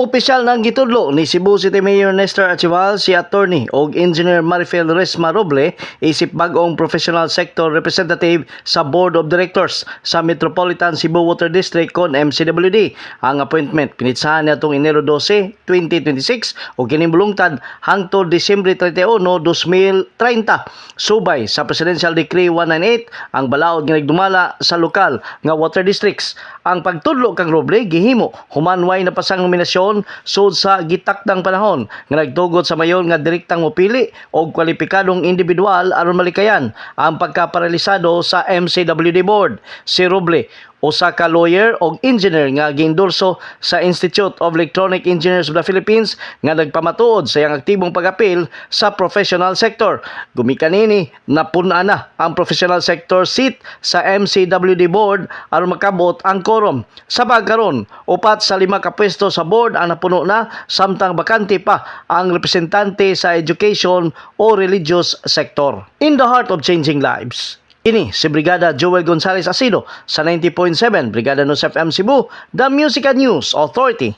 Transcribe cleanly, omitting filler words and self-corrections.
Opisyal nang gitudlo ni Cebu City Mayor Nestor Achival si Attorney og Engineer Marifel Resma Roble isip bag-ong professional sector representative sa Board of Directors sa Metropolitan Cebu Water District kon MCWD. Ang appointment pinitsahan niadtong Enero 12, 2026 o kinibulungtad hangtod Disyembre 31, 2030. Subay sa Presidential Decree 198 ang balaod nga nagdumala sa lokal nga water districts. Ang pagtudlo kang Roble gihimo human way na pasang nominasyon sud sa gitakdang panahon nga nagtugot sa mayon nga direktang mopili og kwalipikadong individual aron malikayan ang pagkaparalisado sa MCWD board. Si Roble usa ka lawyer og engineer nga giendorso sa Institute of Electronic Engineers of the Philippines nga nagpamatuod sa iyang aktibong pag-apil sa professional sector. Gumikan nini napuna na ang professional sector seat sa MCWD board aron makabot ang quorum. Sa pagkaron, upat sa 5 ka pwesto sa board ang napuno na samtang bakante pa ang representante sa education o religious sector. In the heart of changing lives, ini si Brigada Joel Gonzalez Asido sa 90.7 Brigada News FM Cebu, the Music and News Authority.